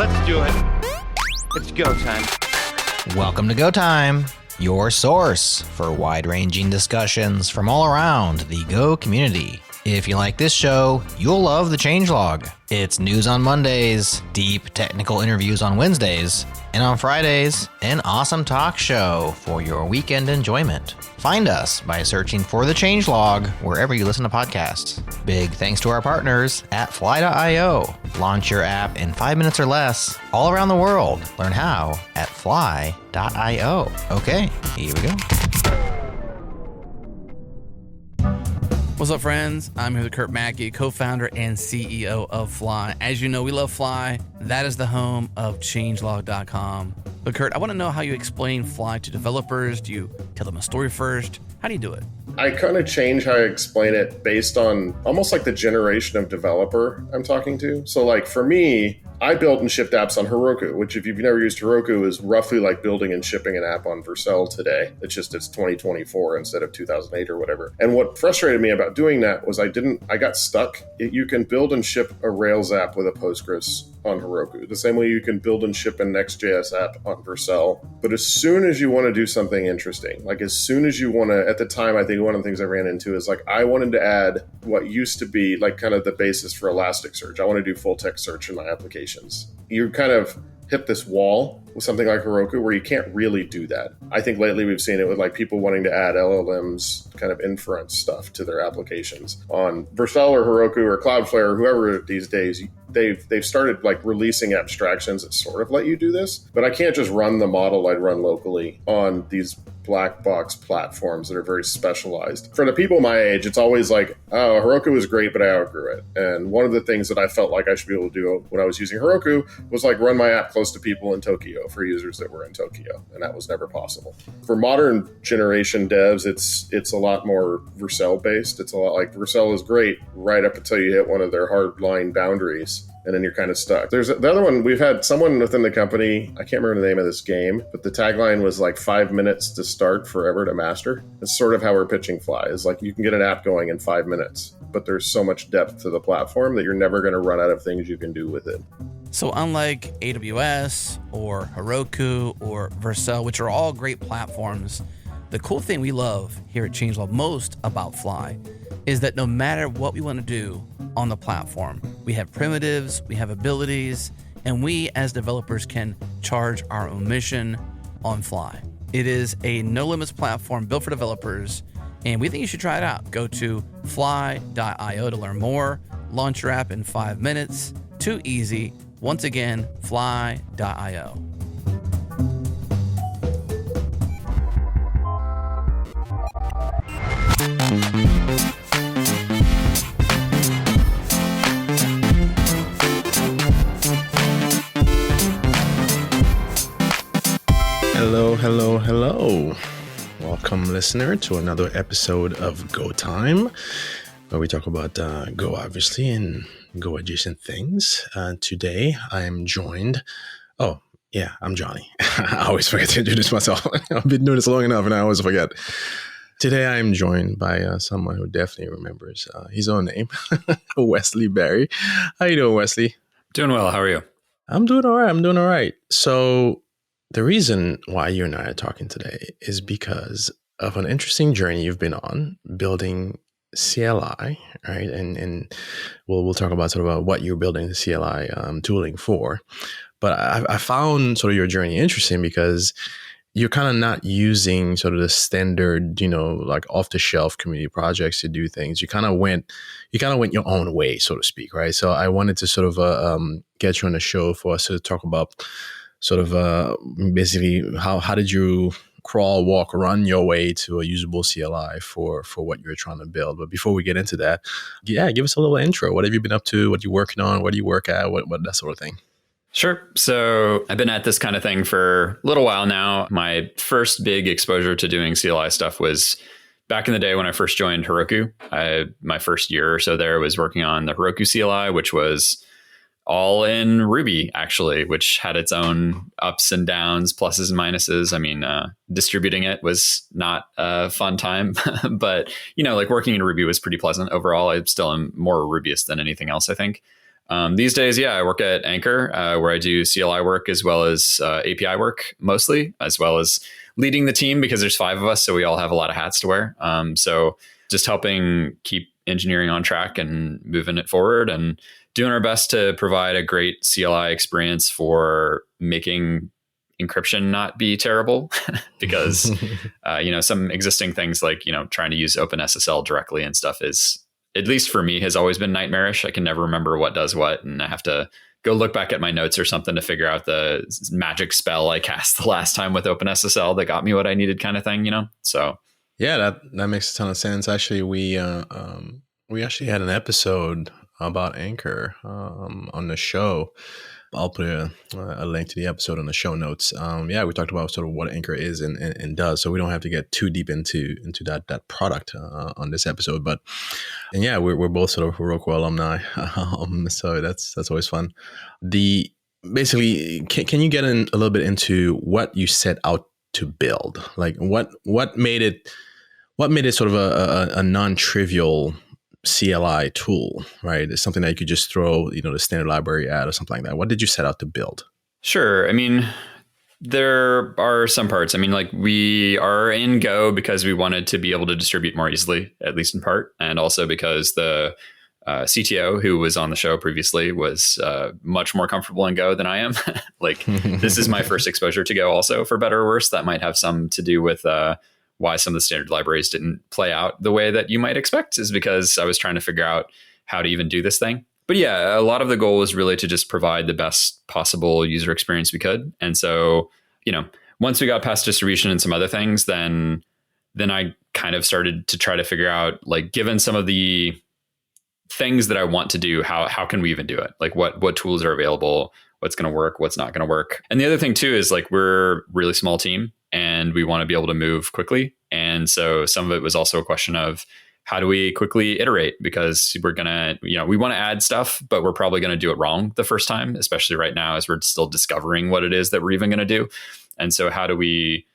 Let's do it. It's go time. Welcome to Go Time, your source for wide-ranging discussions from all around the Go community. If you like this show, you'll love the Changelog. It's news on Mondays, deep technical interviews on Wednesdays, and on Fridays, an awesome talk show for your weekend enjoyment. Find us by searching for the Changelog wherever you listen to podcasts. Big thanks to our partners at fly.io. Launch your app in 5 minutes or less all around the world. Learn how at fly.io. Okay, here we go. What's up, friends? I'm here with Kurt Macky, co-founder and CEO of Fly. As you know, we love Fly. That is the home of changelog.com. But Kurt, I want to know how you explain Fly to developers. Do you tell them a story first? How do you do it? I kind of change how I explain it based on almost like the generation of developer I'm talking to. So like for me, I built and shipped apps on Heroku, which if you've never used Heroku is roughly like building and shipping an app on Vercel today. It's 2024 instead of 2008 or whatever. And what frustrated me about doing that was I got stuck. You can build and ship a Rails app with a Postgres on Heroku, the same way you can build and ship a Next.js app on Vercel. But as soon as you want to do something interesting, like as soon as you want to, at the time, I think one of the things I ran into is like, I wanted to add what used to be like kind of the basis for Elasticsearch. I want to do full text search in my applications. You kind of hit this wall with something like Heroku where you can't really do that. I think lately we've seen it with like people wanting to add LLMs kind of inference stuff to their applications on Vercel or Heroku or Cloudflare or whoever these days. They've started like releasing abstractions that sort of let you do this, but I can't just run the model I'd run locally on these black box platforms that are very specialized. For the people my age, it's always like, oh, Heroku was great, but I outgrew it. And one of the things that I felt like I should be able to do when I was using Heroku was like run my app close to people in Tokyo for users that were in Tokyo. And that was never possible. For modern generation devs, it's a lot more Vercel based. It's a lot like Vercel is great right up until you hit one of their hard line boundaries. And then you're kind of stuck. There's the other one, we've had someone within the company, I can't remember the name of this game, but the tagline was like 5 minutes to start, forever to master. It's sort of how we're pitching Fly, is like you can get an app going in 5 minutes, but there's so much depth to the platform that you're never going to run out of things you can do with it. So unlike AWS or Heroku or Vercel, which are all great platforms, the cool thing we love here at Changelog most about Fly is that no matter what we want to do on the platform, we have primitives, we have abilities, and we as developers can charge our own mission on Fly. It is a no limits platform built for developers, and we think you should try it out. Go to fly.io to learn more. Launch your app in 5 minutes. Too easy. Once again, fly.io. Hello. Welcome, listener, to another episode of Go Time, where we talk about Go, obviously, and Go adjacent things. Today, I'm joined. Oh, yeah, I'm Johnny. I always forget to introduce myself. I've been doing this long enough, and I always forget. Today, I'm joined by someone who definitely remembers his own name, Wesley Barry. How you doing, Wesley? Doing well. How are you? I'm doing all right. So the reason why you and I are talking today is because of an interesting journey you've been on building CLI, right? And we'll talk about sort of what you're building the CLI tooling for. But I found sort of your journey interesting because you're kind of not using sort of the standard, like off the shelf community projects to do things. You kind of went your own way, so to speak, right? So I wanted to sort of get you on the show for us to talk about sort of basically how did you crawl, walk, run your way to a usable CLI for what you're trying to build. But before we get into that, give us a little intro. What have you been up to? What are you working on? What do you work at? What that sort of thing. Sure. So I've been at this kind of thing for a little while now. My first big exposure to doing CLI stuff was back in the day when I first joined Heroku. My first year or so there was working on the Heroku CLI, which was all in Ruby, actually, which had its own ups and downs, pluses and minuses. I mean, distributing it was not a fun time, but, like working in Ruby was pretty pleasant overall. I still am more Rubyist than anything else, I think. These days, I work at Anchor, where I do CLI work as well as API work mostly, as well as leading the team because there's 5 of us. So we all have a lot of hats to wear. So just helping keep engineering on track and moving it forward and doing our best to provide a great CLI experience for making encryption not be terrible because, some existing things like, trying to use OpenSSL directly and stuff is, at least for me, has always been nightmarish. I can never remember what does what. And I have to go look back at my notes or something to figure out the magic spell I cast the last time with OpenSSL that got me what I needed kind of thing, So Yeah, that makes a ton of sense. Actually, we actually had an episode about Anchor on the show. I'll put a link to the episode in the show notes. We talked about sort of what Anchor is and does, so we don't have to get too deep into that product on this episode. But we're both sort of Heroku alumni, so that's always fun. Basically, can you get in a little bit into what you set out to build? Like what made it sort of a non-trivial CLI tool, right? It's something that you could just throw, the standard library at or something like that. What did you set out to build? Sure. I mean, there are some parts. I mean, like we are in Go because we wanted to be able to distribute more easily, at least in part. And also because the CTO who was on the show previously was much more comfortable in Go than I am. Like this is my first exposure to Go also, for better or worse. That might have some to do with why some of the standard libraries didn't play out the way that you might expect, is because I was trying to figure out how to even do this thing. But a lot of the goal was really to just provide the best possible user experience we could. And so, once we got past distribution and some other things, then I kind of started to try to figure out, like, given some of the things that I want to do, how can we even do it? Like what tools are available, what's going to work, what's not going to work. And the other thing too is like we're a really small team and we want to be able to move quickly. And so some of it was also a question of how do we quickly iterate, because we're going to, we want to add stuff, but we're probably going to do it wrong the first time, especially right now as we're still discovering what it is that we're even going to do. And so how do we,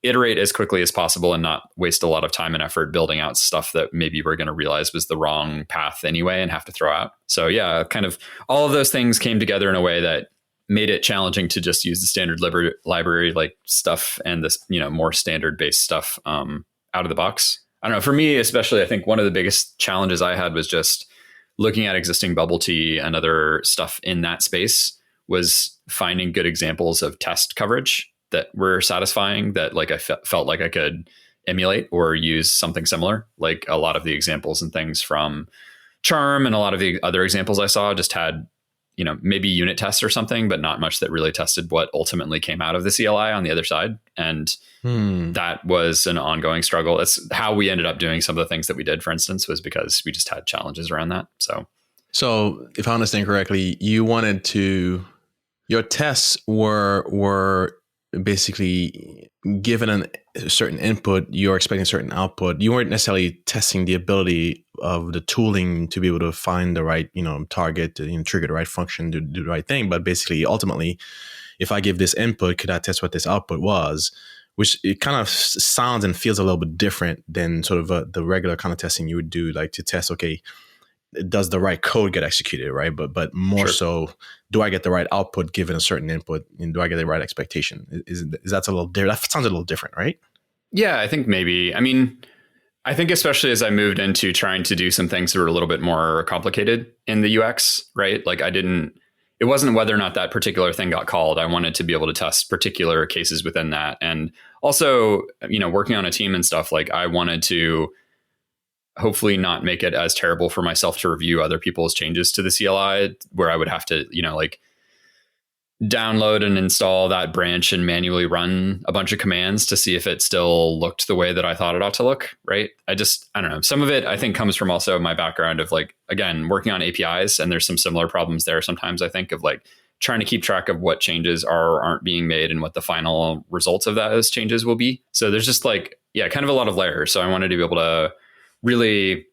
iterate as quickly as possible and not waste a lot of time and effort building out stuff that maybe we're going to realize was the wrong path anyway and have to throw out. So kind of all of those things came together in a way that made it challenging to just use the standard library like stuff and this, more standard based stuff out of the box. I don't know. For me, especially, I think one of the biggest challenges I had was just looking at existing bubble tea and other stuff in that space, was finding good examples of test coverage that were satisfying, that like I felt like I could emulate or use something similar. Like a lot of the examples and things from Charm and a lot of the other examples I saw just had, maybe unit tests or something, but not much that really tested what ultimately came out of the CLI on the other side. And that was an ongoing struggle. That's how we ended up doing some of the things that we did, for instance, was because we just had challenges around that. So if I understand correctly, your tests were basically given a certain input, you're expecting a certain output. You weren't necessarily testing the ability of the tooling to be able to find the right, target, to trigger the right function, to do the right thing. But basically, ultimately, if I give this input, could I test what this output was? Which it kind of sounds and feels a little bit different than sort of the regular kind of testing you would do, like to test, okay, does the right code get executed, right? But more so, do I get the right output given a certain input, and do I get the right expectation? Is that a little different? That sounds a little different, right? Yeah, I think maybe. I mean, I think especially as I moved into trying to do some things that were a little bit more complicated in the UX, right? Like it wasn't whether or not that particular thing got called. I wanted to be able to test particular cases within that. And also, working on a team and stuff, like I wanted to hopefully not make it as terrible for myself to review other people's changes to the CLI, where I would have to, download and install that branch and manually run a bunch of commands to see if it still looked the way that I thought it ought to look. Right. I don't know. Some of it I think comes from also my background of again, working on APIs, and there's some similar problems there. Sometimes I think of trying to keep track of what changes are or aren't being made and what the final results of those changes will be. So there's just kind of a lot of layers. So I wanted to be able to really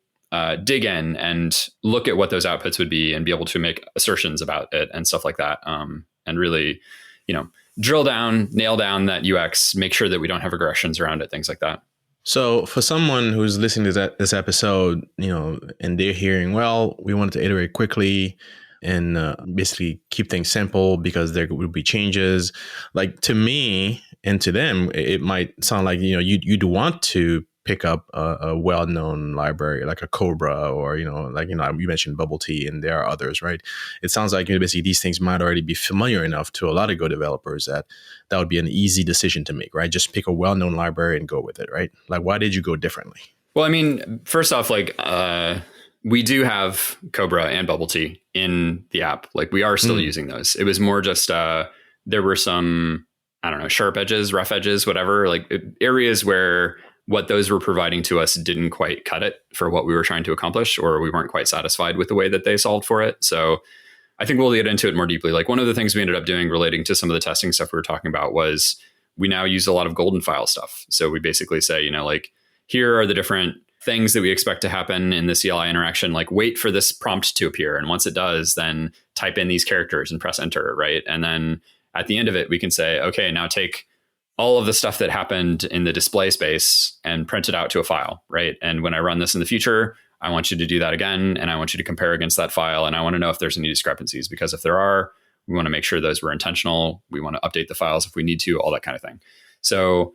dig in and look at what those outputs would be and be able to make assertions about it and stuff like that. And really, drill down, nail down that UX, make sure that we don't have regressions around it, things like that. So for someone who's listening to this episode, and they're hearing, well, we wanted to iterate quickly. and basically keep things simple because there will be changes. Like to me and to them, it might sound like, you'd want to pick up a well-known library like a Cobra or, you mentioned Bubble Tea and there are others, right? It sounds like basically these things might already be familiar enough to a lot of Go developers that would be an easy decision to make, right? Just pick a well-known library and go with it, right? Like, why did you go differently? Well, I mean, first off, we do have Cobra and Bubble Tea in the app. Like we are still using those. It was more just there were some, I don't know, sharp edges, rough edges, whatever, like areas where what those were providing to us didn't quite cut it for what we were trying to accomplish, or we weren't quite satisfied with the way that they solved for it. So I think we'll get into it more deeply. Like one of the things we ended up doing relating to some of the testing stuff we were talking about was we now use a lot of golden file stuff. So we basically say, here are the different things that we expect to happen in the CLI interaction, like wait for this prompt to appear. And once it does, then type in these characters and press enter, right? And then at the end of it, we can say, okay, now take all of the stuff that happened in the display space and print it out to a file, right? And when I run this in the future, I want you to do that again. And I want you to compare against that file. And I want to know if there's any discrepancies, because if there are, we want to make sure those were intentional. We want to update the files if we need to, all that kind of thing. So,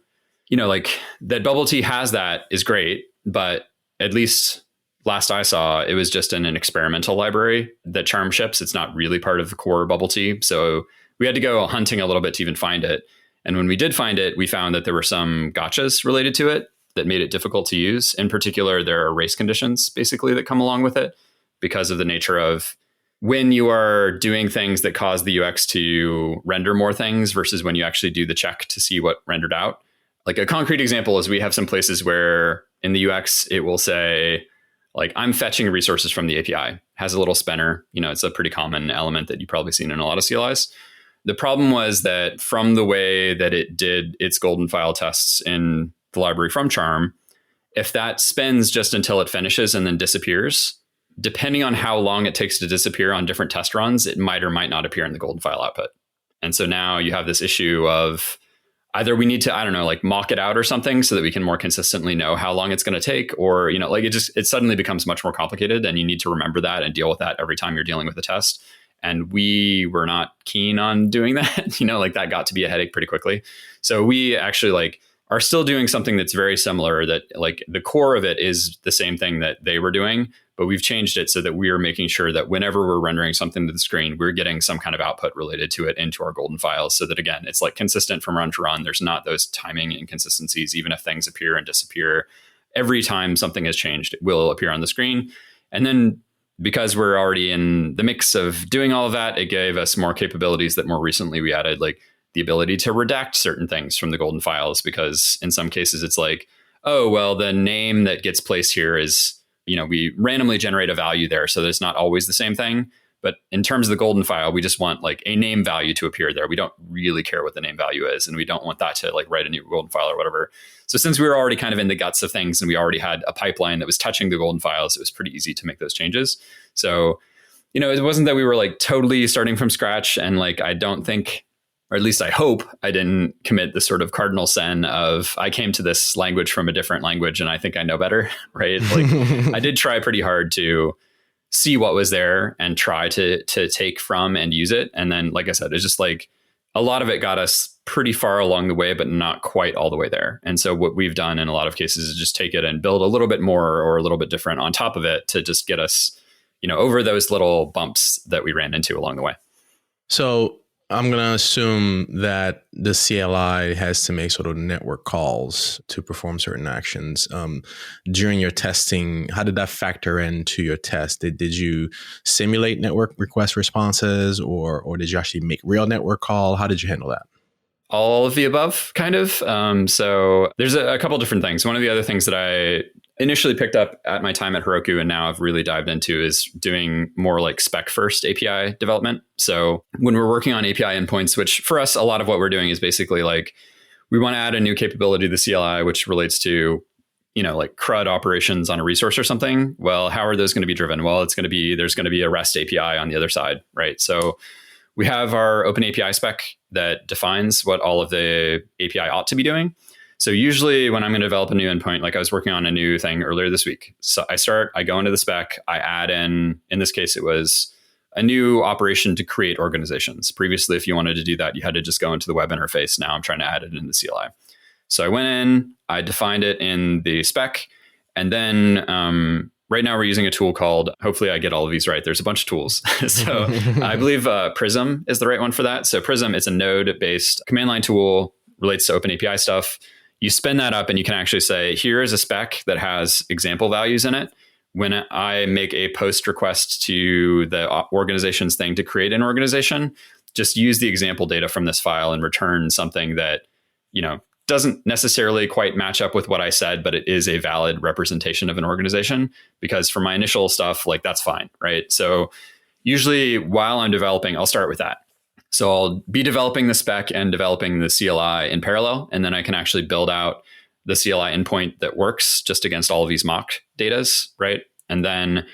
like that Bubble Tea has that is great, but at least last I saw, it was just in an experimental library that Charm ships. It's not really part of the core Bubble Tea. So we had to go hunting a little bit to even find it. And when we did find it, we found that there were some gotchas related to it that made it difficult to use. In particular, there are race conditions basically that come along with it because of the nature of when you are doing things that cause the UX to render more things versus when you actually do the check to see what rendered out. Like a concrete example is we have some places where in the UX, it will say, like, I'm fetching resources from the API, has a little spinner. It's a pretty common element that you've probably seen in a lot of CLIs. The problem was that from the way that it did its golden file tests in the library from Charm, if that spins just until it finishes and then disappears, depending on how long it takes to disappear on different test runs, it might or might not appear in the golden file output. And so now you have this issue of either we need to, I don't know, like mock it out or something so that we can more consistently know how long it's going to take, or, it suddenly becomes much more complicated and you need to remember that and deal with that every time you're dealing with a test. And we were not keen on doing that, that got to be a headache pretty quickly. So we actually are still doing something that's very similar, that the core of it is the same thing that they were doing, but we've changed it so that we are making sure that whenever we're rendering something to the screen, we're getting some kind of output related to it into our golden files so that, again, it's consistent from run to run. There's not those timing inconsistencies, even if things appear and disappear. Every time something has changed, it will appear on the screen. And then because we're already in the mix of doing all of that, it gave us more capabilities that more recently we added, like the ability to redact certain things from the golden files, because in some cases it's like, oh, well, the name that gets placed here is, we randomly generate a value there. So there's not always the same thing. But in terms of the golden file, we just want a name value to appear there. We don't really care what the name value is. And we don't want that to write a new golden file or whatever. So since we were already kind of in the guts of things and we already had a pipeline that was touching the golden files, it was pretty easy to make those changes. So, it wasn't that we were totally starting from scratch. And I don't think, or at least I hope, I didn't commit the sort of cardinal sin of I came to this language from a different language and I think I know better, right? I did try pretty hard to see what was there and try to take from and use it. And then, like I said, it's just a lot of it got us pretty far along the way, but not quite all the way there. And so what we've done in a lot of cases is just take it and build a little bit more or a little bit different on top of it to just get us, over those little bumps that we ran into along the way. So I'm going to assume that the CLI has to make sort of network calls to perform certain actions. During your testing, how did that factor into your test? Did you simulate network request responses or did you actually make real network call? How did you handle that? All of the above, kind of. So there's a couple different things. One of the other things that I initially picked up at my time at Heroku and now I've really dived into is doing more spec first API development. So when we're working on API endpoints, which for us, a lot of what we're doing is basically we want to add a new capability to the CLI, which relates to, CRUD operations on a resource or something. Well, how are those going to be driven? Well, there's going to be a REST API on the other side, right? So we have our open API spec that defines what all of the API ought to be doing. So usually when I'm going to develop a new endpoint, I was working on a new thing earlier this week. So I go into the spec, I add in this case, it was a new operation to create organizations. Previously, if you wanted to do that, you had to just go into the web interface. Now I'm trying to add it in the CLI. So I went in, I defined it in the spec, and then right now we're using a tool called, hopefully I get all of these right. There's a bunch of tools. So I believe Prism is the right one for that. So Prism is a node-based command line tool, relates to OpenAPI stuff. You spin that up and you can actually say, here is a spec that has example values in it. When I make a post request to the organization's thing to create an organization, just use the example data from this file and return something that, doesn't necessarily quite match up with what I said, but it is a valid representation of an organization. Because for my initial stuff, like that's fine, right? So usually while I'm developing, I'll start with that. So I'll be developing the spec and developing the CLI in parallel, and then I can actually build out the CLI endpoint that works just against all of these mock datas, right? And then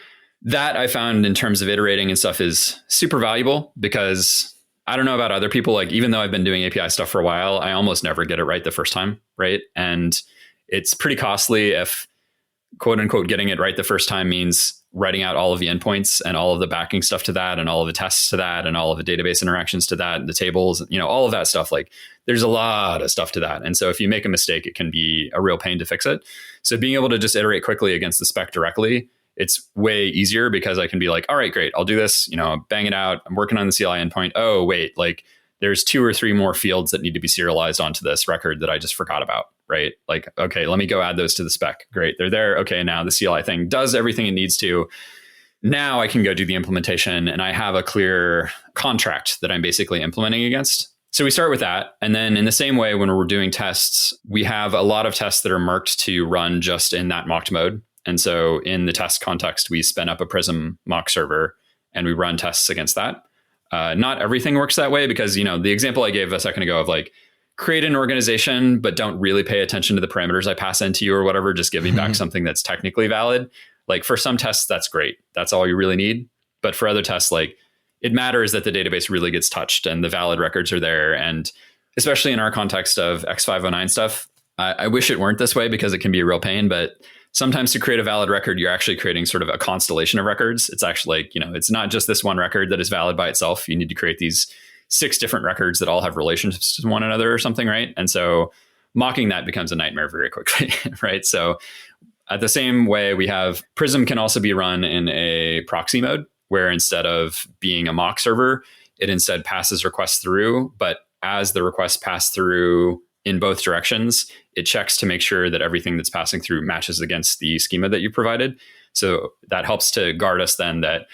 that I found in terms of iterating and stuff is super valuable, because I don't know about other people, like even though I've been doing API stuff for a while, I almost never get it right the first time, right? And it's pretty costly if quote unquote getting it right the first time means writing out all of the endpoints and all of the backing stuff to that and all of the tests to that and all of the database interactions to that and the tables, all of that stuff. Like there's a lot of stuff to that. And so if you make a mistake, it can be a real pain to fix it. So being able to just iterate quickly against the spec directly, it's way easier, because I can be like, all right, great, I'll do this, bang it out. I'm working on the CLI endpoint. Oh, wait, like there's 2 or 3 more fields that need to be serialized onto this record that I just forgot about, right? Like, okay, let me go add those to the spec. Great, they're there. Okay, now the CLI thing does everything it needs to. Now I can go do the implementation, and I have a clear contract that I'm basically implementing against. So we start with that. And then in the same way, when we're doing tests, we have a lot of tests that are marked to run just in that mocked mode. And so in the test context, we spin up a Prism mock server and we run tests against that. Not everything works that way, because, the example I gave a second ago of like create an organization, but don't really pay attention to the parameters I pass into you or whatever, just give me back something that's technically valid. Like for some tests, that's great. That's all you really need. But for other tests, like it matters that the database really gets touched and the valid records are there. And especially in our context of X509 stuff, I wish it weren't this way, because it can be a real pain. But sometimes to create a valid record, you're actually creating sort of a constellation of records. It's actually like, it's not just this one record that is valid by itself. You need to create these 6 different records that all have relationships to one another or something, right? And so mocking that becomes a nightmare very quickly, right? So at the same way, we have Prism can also be run in a proxy mode, where instead of being a mock server, it instead passes requests through. But as the requests pass through in both directions, it checks to make sure that everything that's passing through matches against the schema that you provided. So that helps to guard us then that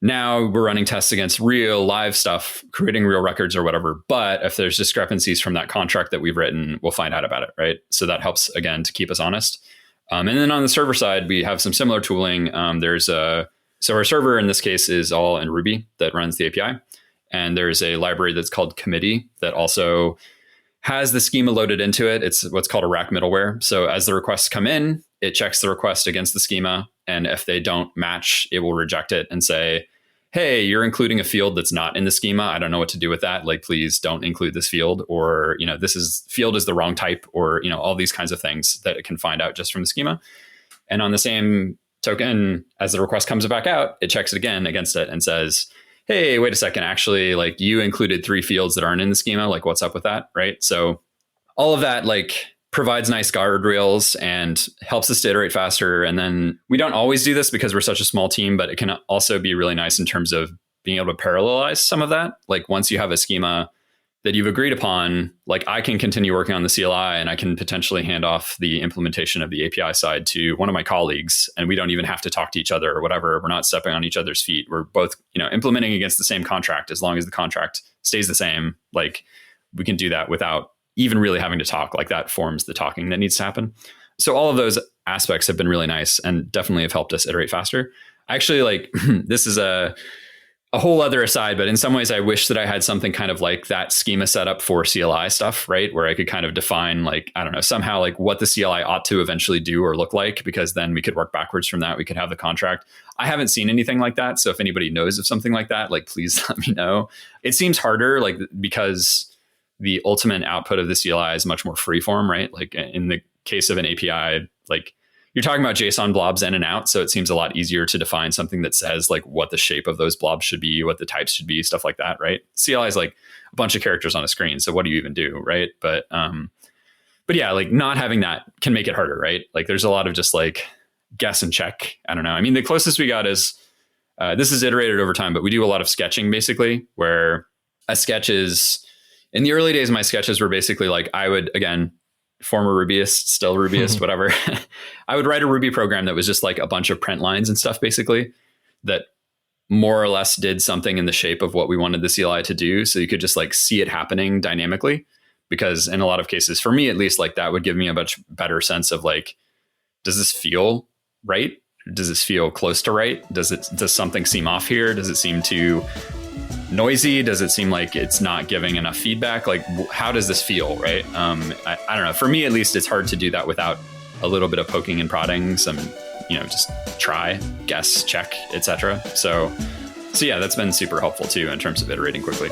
now we're running tests against real live stuff, creating real records or whatever. But if there's discrepancies from that contract that we've written, we'll find out about it, right? So that helps, again, to keep us honest. And then on the server side, we have some similar tooling. So our server in this case is all in Ruby that runs the API. And there's a library that's called committee that also has the schema loaded into it. It's what's called a rack middleware. So as the requests come in, it checks the request against the schema. And if they don't match, it will reject it and say, hey, you're including a field that's not in the schema. I don't know what to do with that. Like, please don't include this field, or, field is the wrong type, or, all these kinds of things that it can find out just from the schema. And on the same token, as the request comes back out, it checks it again against it and says, hey, wait a second, actually, like you included 3 fields that aren't in the schema. Like, what's up with that? Right. So all of that, like, provides nice guardrails and helps us to iterate faster. And then we don't always do this because we're such a small team, but it can also be really nice in terms of being able to parallelize some of that. Like once you have a schema that you've agreed upon, like I can continue working on the CLI and I can potentially hand off the implementation of the API side to one of my colleagues, and we don't even have to talk to each other or whatever. We're not stepping on each other's feet. We're both, implementing against the same contract. As long as the contract stays the same, like we can do that without even really having to talk. Like that forms the talking that needs to happen. So all of those aspects have been really nice and definitely have helped us iterate faster. Actually, like this is a whole other aside, but in some ways I wish that I had something kind of like that schema set up for CLI stuff, right? Where I could kind of define like, I don't know, somehow like what the CLI ought to eventually do or look like, because then we could work backwards from that. We could have the contract. I haven't seen anything like that. So if anybody knows of something like that, like please let me know. It seems harder, like because the ultimate output of the CLI is much more freeform, right? Like in the case of an API, like you're talking about JSON blobs in and out. So it seems a lot easier to define something that says like what the shape of those blobs should be, what the types should be, stuff like that, right? CLI is like a bunch of characters on a screen. So what do you even do, right? But yeah, like not having that can make it harder, right? Like there's a lot of just like guess and check. I don't know. I mean, the closest we got is, this is iterated over time, but we do a lot of sketching basically, where a sketch is, in the early days, my sketches were basically like, I would, again, former Rubyist, still Rubyist, whatever. I would write a Ruby program that was just like a bunch of print lines and stuff, basically, that more or less did something in the shape of what we wanted the CLI to do. So you could just like see it happening dynamically, because in a lot of cases, for me, at least, like that would give me a much better sense of like, does this feel right? Does this feel close to right? Does something seem off here? Does it seem too noisy? Does it seem like it's not giving enough feedback? Like, how does this feel, right? I don't know. For me, at least, it's hard to do that without a little bit of poking and prodding, some, just try, guess, check, etc. So yeah, that's been super helpful too in terms of iterating quickly.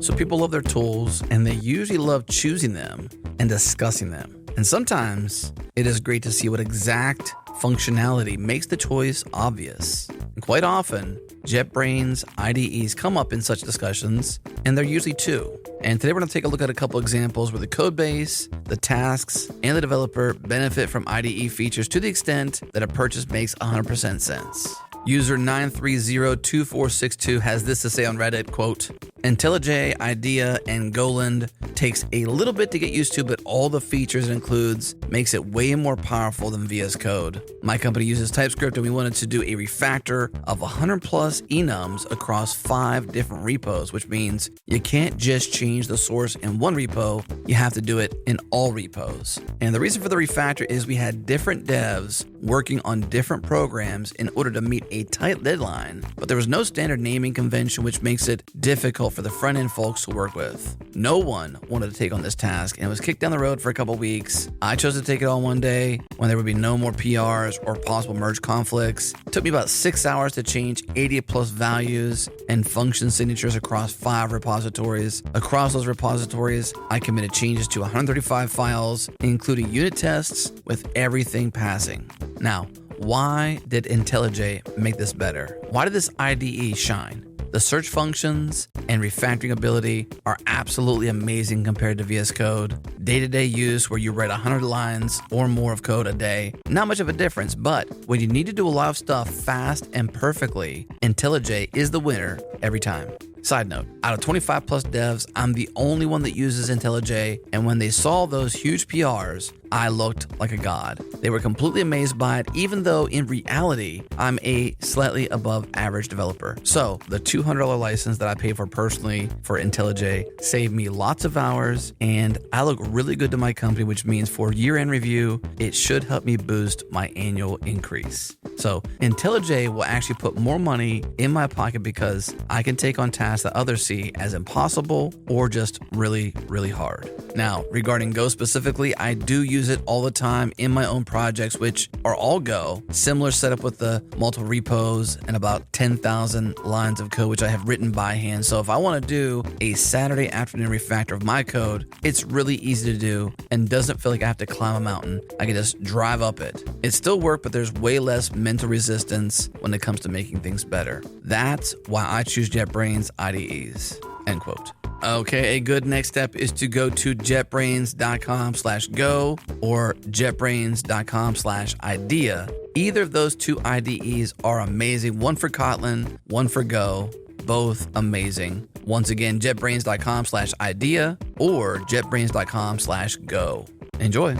So people love their tools, and they usually love choosing them and discussing them. And sometimes it is great to see what exact functionality makes the choice obvious. And quite often, JetBrains IDEs come up in such discussions, and they're usually two. And today we're going to take a look at a couple examples where the code base, the tasks, and the developer benefit from IDE features to the extent that a purchase makes 100% sense. User 9302462 has this to say on Reddit, quote, IntelliJ, IDEA, and Goland takes a little bit to get used to, but all the features it includes makes it way more powerful than VS Code. My company uses TypeScript, and we wanted to do a refactor of 100 plus enums across 5 different repos, which means you can't just change the source in one repo, you have to do it in all repos. And the reason for the refactor is we had different devs working on different programs in order to meet a tight deadline, but there was no standard naming convention, which makes it difficult for the front-end folks to work with. No one wanted to take on this task, and it was kicked down the road for a couple weeks. I chose to take it on one day when there would be no more PRs or possible merge conflicts. It took me about 6 hours to change 80 plus values and function signatures across 5 repositories. Across those repositories, I committed changes to 135 files, including unit tests, with everything passing. Now, why did IntelliJ make this better? Why did this IDE shine? The search functions and refactoring ability are absolutely amazing compared to VS Code. Day-to-day use where you write 100 lines or more of code a day, not much of a difference, but when you need to do a lot of stuff fast and perfectly, IntelliJ is the winner every time. Side note, out of 25 plus devs, I'm the only one that uses IntelliJ, and when they saw those huge PRs, I looked like a god. They were completely amazed by it, even though in reality, I'm a slightly above average developer. So the $200 license that I pay for personally for IntelliJ saved me lots of hours, and I look really good to my company, which means for year-end review, it should help me boost my annual increase. So IntelliJ will actually put more money in my pocket because I can take on tasks that others see as impossible or just really, really hard. Now, regarding Go specifically, I do use it all the time in my own projects, which are all Go. Similar setup with the multiple repos and about 10,000 lines of code, which I have written by hand. So if I want to do a Saturday afternoon refactor of my code, it's really easy to do and doesn't feel like I have to climb a mountain. I can just drive up it. It still works, but there's way less mental resistance when it comes to making things better. That's why I choose JetBrains IDEs, end quote. Okay, a good next step is to go to jetbrains.com/go or jetbrains.com/idea. Either of those two IDEs are amazing. One for Kotlin, one for Go, both amazing. Once again, jetbrains.com/idea or jetbrains.com/go. Enjoy.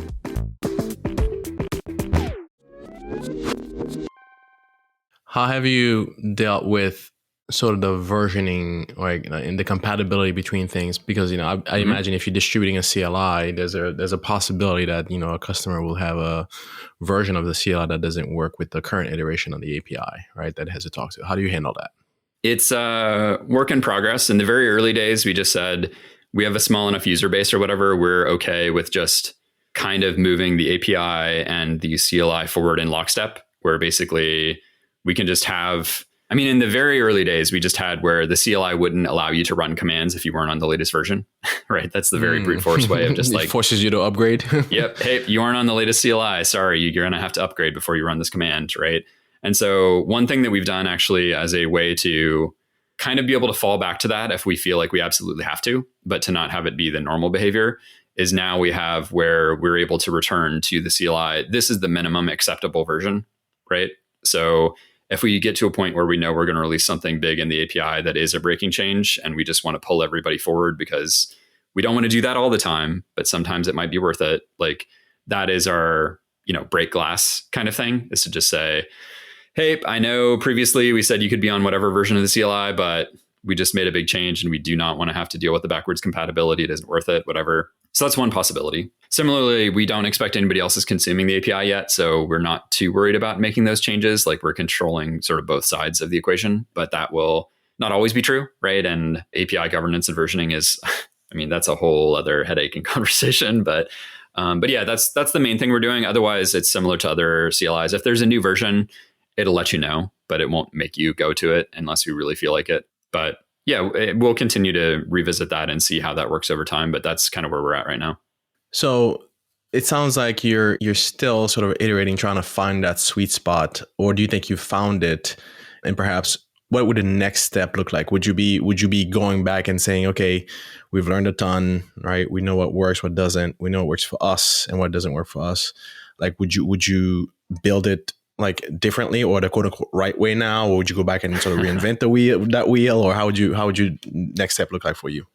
How have you dealt with sort of the versioning, like in the compatibility between things? Because I imagine if you're distributing a CLI, there's a possibility that a customer will have a version of the CLI that doesn't work with the current iteration of the API, right? That has to talk to. How do you handle that? It's a work in progress. In the very early days, we just said we have a small enough user base or whatever. We're okay with just kind of moving the API and the CLI forward in lockstep, where basically we can just have I mean, in the very early days, we just had where the CLI wouldn't allow you to run commands if you weren't on the latest version, right? That's the very brute force way of just like it forces you to upgrade. Yep. Hey, you aren't on the latest CLI. Sorry, you're going to have to upgrade before you run this command, right? And so one thing that we've done actually as a way to kind of be able to fall back to that if we feel like we absolutely have to, but to not have it be the normal behavior, is now we have where we're able to return to the CLI. This is the minimum acceptable version, right? So if we get to a point where we know we're going to release something big in the API that is a breaking change, and we just want to pull everybody forward because we don't want to do that all the time, but sometimes it might be worth it. Like that is our, break glass kind of thing, is to just say, hey, I know previously we said you could be on whatever version of the CLI, but we just made a big change and we do not want to have to deal with the backwards compatibility. It isn't worth it, whatever. So that's one possibility. Similarly, we don't expect anybody else is consuming the API yet, so we're not too worried about making those changes. Like we're controlling sort of both sides of the equation, but that will not always be true, right? And API governance and versioning is, that's a whole other headache and conversation. But yeah, that's the main thing we're doing. Otherwise, it's similar to other CLIs. If there's a new version, it'll let you know, but it won't make you go to it unless you really feel like it. But yeah, we'll continue to revisit that and see how that works over time. But that's kind of where we're at right now. So it sounds like you're still sort of iterating, trying to find that sweet spot, or do you think you found it? And perhaps what would the next step look like? Would you be going back and saying, okay, we've learned a ton, right? We know what works, what doesn't. We know what works for us and what doesn't work for us. Like, would you build it like differently or the quote unquote right way now, or would you go back and sort of reinvent that wheel, or how would you next step look like for you?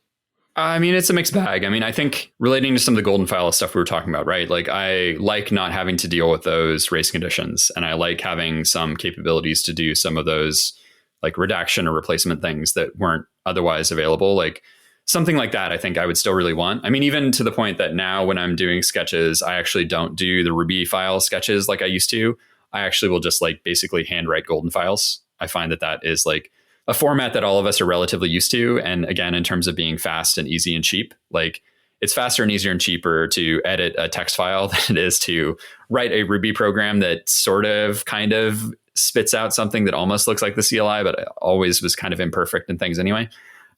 It's a mixed bag. I think relating to some of the golden file stuff we were talking about, right? Like I like not having to deal with those race conditions, and I like having some capabilities to do some of those like redaction or replacement things that weren't otherwise available. Like something like that, I think I would still really want. Even to the point that now when I'm doing sketches, I actually don't do the Ruby file sketches like I used to. I actually will just like basically handwrite golden files. I find that is like a format that all of us are relatively used to. And again, in terms of being fast and easy and cheap, like it's faster and easier and cheaper to edit a text file than it is to write a Ruby program that sort of kind of spits out something that almost looks like the CLI, but always was kind of imperfect and things anyway.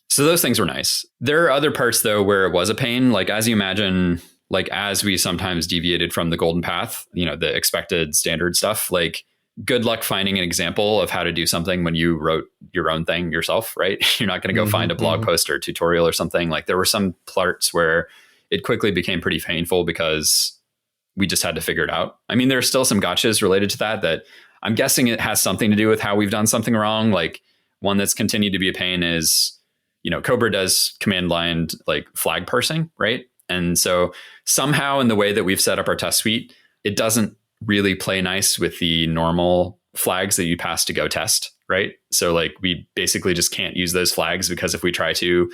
So those things were nice. There are other parts though where it was a pain. Like as you imagine, like as we sometimes deviated from the golden path, the expected standard stuff, like good luck finding an example of how to do something when you wrote your own thing yourself, right? You're not going to go find a blog post or tutorial or something. Like there were some parts where it quickly became pretty painful because we just had to figure it out. There are still some gotchas related to that I'm guessing it has something to do with how we've done something wrong. Like one that's continued to be a pain is, Cobra does command line like flag parsing, right? And so somehow in the way that we've set up our test suite, it doesn't really play nice with the normal flags that you pass to go test, right? So like we basically just can't use those flags because if we try to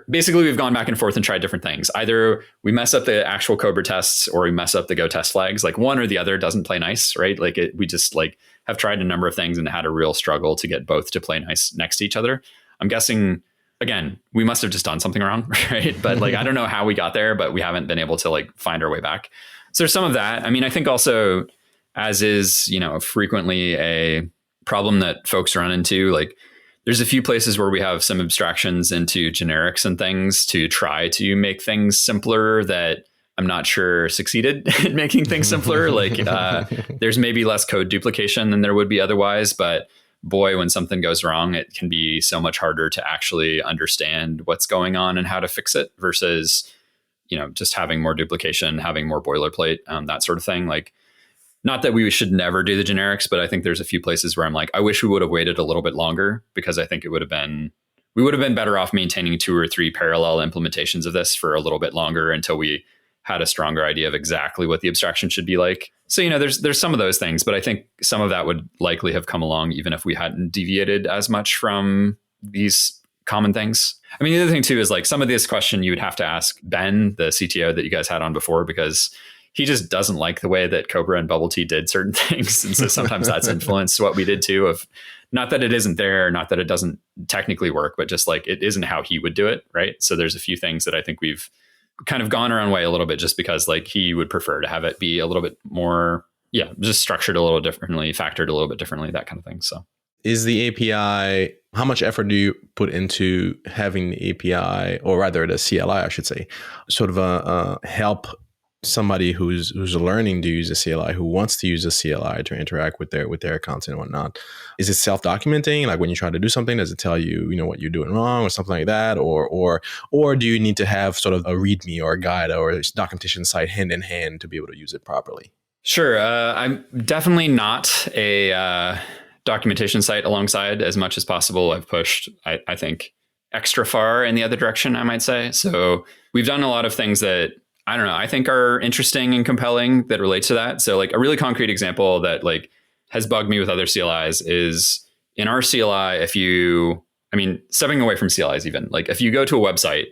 basically we've gone back and forth and tried different things. Either we mess up the actual Cobra tests or we mess up the go test flags. Like one or the other doesn't play nice, right? Like we just like have tried a number of things and had a real struggle to get both to play nice next to each other. I'm guessing, again, we must have just done something wrong, right? But like, I don't know how we got there, but we haven't been able to like find our way back. So there's some of that. I think also, as is, frequently a problem that folks run into, like there's a few places where we have some abstractions into generics and things to try to make things simpler that I'm not sure succeeded at making things simpler. Like there's maybe less code duplication than there would be otherwise, but boy, when something goes wrong, it can be so much harder to actually understand what's going on and how to fix it versus, just having more duplication, having more boilerplate, that sort of thing. Like, not that we should never do the generics, but I think there's a few places where I'm like, I wish we would have waited a little bit longer because I think we would have been better off maintaining 2 or 3 parallel implementations of this for a little bit longer until we had a stronger idea of exactly what the abstraction should be like. So, there's some of those things, but I think some of that would likely have come along even if we hadn't deviated as much from these common things. The other thing too is like some of this question you would have to ask Ben, the CTO that you guys had on before, because he just doesn't like the way that Cobra and Bubble Tea did certain things. And so sometimes that's influenced what we did too, of not that it isn't there, not that it doesn't technically work, but just like it isn't how he would do it. Right. So there's a few things that I think we've kind of gone our own way a little bit just because like he would prefer to have it be a little bit more, just structured a little differently, factored a little bit differently, that kind of thing. So is the API, how much effort do you put into having the API, or rather the CLI, I should say, sort of help somebody who's learning to use a CLI, who wants to use a CLI to interact with their accounts and whatnot? Is it self-documenting? Like when you try to do something, does it tell you, what you're doing wrong or something like that? Or do you need to have sort of a README or a guide or a documentation site hand in hand to be able to use it properly? Sure. I'm definitely not a documentation site alongside as much as possible. I've pushed, I think, extra far in the other direction, I might say. So we've done a lot of things that, I don't know, I think are interesting and compelling that relate to that. So like a really concrete example that like has bugged me with other CLIs is in our CLI, stepping away from CLIs even, like if you go to a website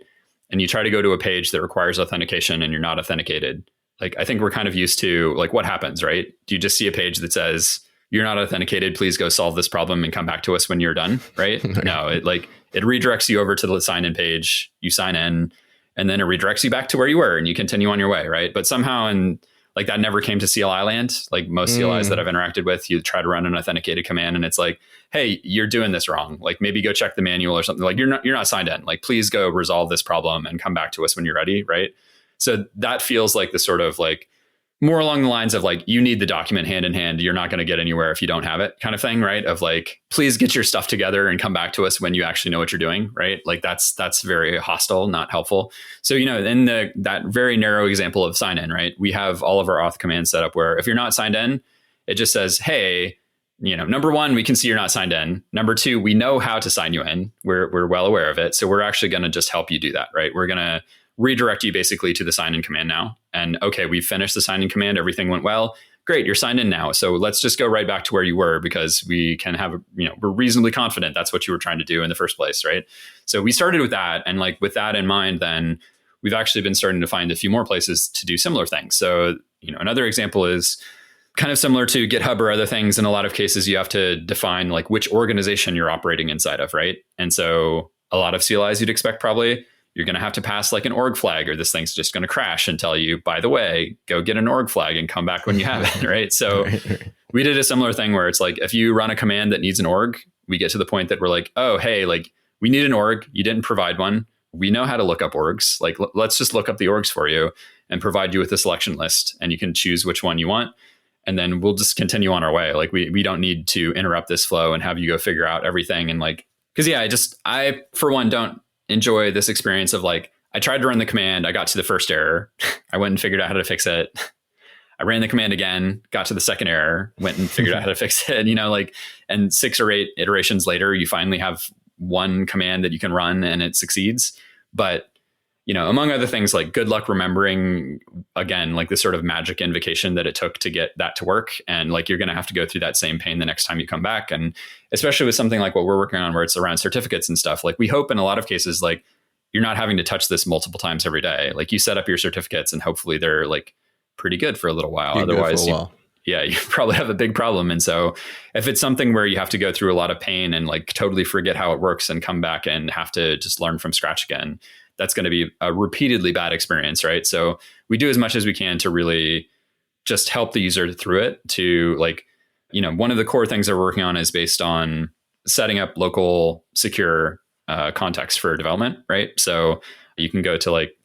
and you try to go to a page that requires authentication and you're not authenticated, like I think we're kind of used to like what happens, right? Do you just see a page that says, you're not authenticated, please go solve this problem and come back to us when you're done, right? No, it redirects you over to the sign in page, you sign in, and then it redirects you back to where you were and you continue on your way, right? But somehow, and like that never came to CLI land. Like most CLIs that I've interacted with, you try to run an authenticated command and it's like, hey, you're doing this wrong. Like maybe go check the manual or something. Like you're not signed in. Like please go resolve this problem and come back to us when you're ready, right? So that feels like the sort of like more along the lines of like, you need the document hand in hand. You're not going to get anywhere if you don't have it kind of thing, right? Of like, please get your stuff together and come back to us when you actually know what you're doing, right? Like that's very hostile, not helpful. So, in that very narrow example of sign in, right? We have all of our auth commands set up where if you're not signed in, it just says, hey, number one, we can see you're not signed in. Number two, we know how to sign you in. We're well aware of it. So we're actually going to just help you do that, right? We're going to redirect you basically to the sign in command now. And okay, we've finished the sign in command. Everything went well. Great. You're signed in now. So let's just go right back to where you were because we can have, we're reasonably confident that's what you were trying to do in the first place. Right. So we started with that. And like with that in mind, then we've actually been starting to find a few more places to do similar things. So, another example is kind of similar to GitHub or other things. In a lot of cases, you have to define like which organization you're operating inside of. Right. And so a lot of CLIs you'd expect probably you're going to have to pass like an org flag or this thing's just going to crash and tell you, by the way, go get an org flag and come back when you have it. Right. So we did a similar thing where it's like, if you run a command that needs an org, we get to the point that we're like, oh, hey, like we need an org. You didn't provide one. We know how to look up orgs. Like, let's just look up the orgs for you and provide you with a selection list and you can choose which one you want. And then we'll just continue on our way. Like we don't need to interrupt this flow and have you go figure out everything. And like, cause yeah, I for one, don't enjoy this experience of like, I tried to run the command. I got to the first error. I went and figured out how to fix it. I ran the command again, got to the second error, went and figured out how to fix it. And 6 or 8 iterations later, you finally have one command that you can run and it succeeds. But, among other things, like good luck remembering again, like the sort of magic invocation that it took to get that to work. And like, you're going to have to go through that same pain the next time you come back. And especially with something like what we're working on, where it's around certificates and stuff, like we hope in a lot of cases, like you're not having to touch this multiple times every day. Like you set up your certificates and hopefully they're like pretty good for a little while. Otherwise, you probably have a big problem. And so if it's something where you have to go through a lot of pain and like totally forget how it works and come back and have to just learn from scratch again, that's going to be a repeatedly bad experience, right? So we do as much as we can to really just help the user through it. To like, one of the core things they're working on is based on setting up local secure context for development, right? So you can go to like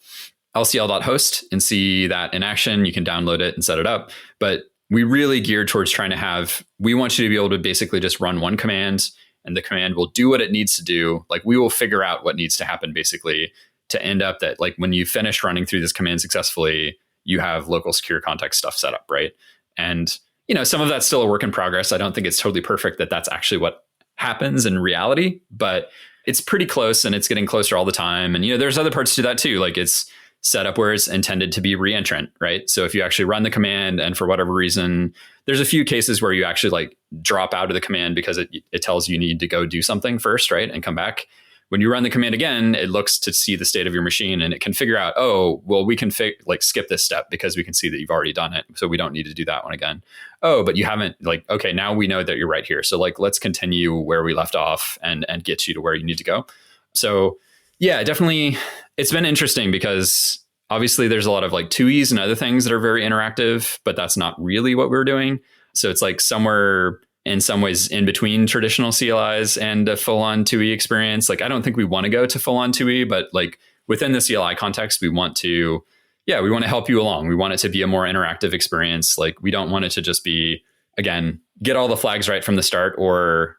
lcl.host and see that in action. You can download it and set it up. But we really geared towards trying to we want you to be able to basically just run one command and the command will do what it needs to do. Like we will figure out what needs to happen basically to end up that like when you finish running through this command successfully, you have local secure context stuff set up, right? And, some of that's still a work in progress. I don't think it's totally perfect that that's actually what happens in reality, but it's pretty close and it's getting closer all the time. And, there's other parts to that too. Like it's set up where it's intended to be reentrant, right? So if you actually run the command and for whatever reason, there's a few cases where you actually like drop out of the command because it tells you need to go do something first, right? And come back. When you run the command again, it looks to see the state of your machine and it can figure out, oh, well, we can skip this step because we can see that you've already done it. So we don't need to do that one again. Oh, but you haven't okay, now we know that you're right here. So like, let's continue where we left off and get you to where you need to go. So yeah, definitely. It's been interesting because obviously there's a lot of like TUIs and other things that are very interactive, but that's not really what we're doing. So it's like somewhere in some ways in between traditional CLIs and a full-on 2E experience. Like, I don't think we want to go to full-on 2E, but like within the CLI context, we want to help you along. We want it to be a more interactive experience. Like, we don't want it to just be, again, get all the flags right from the start or,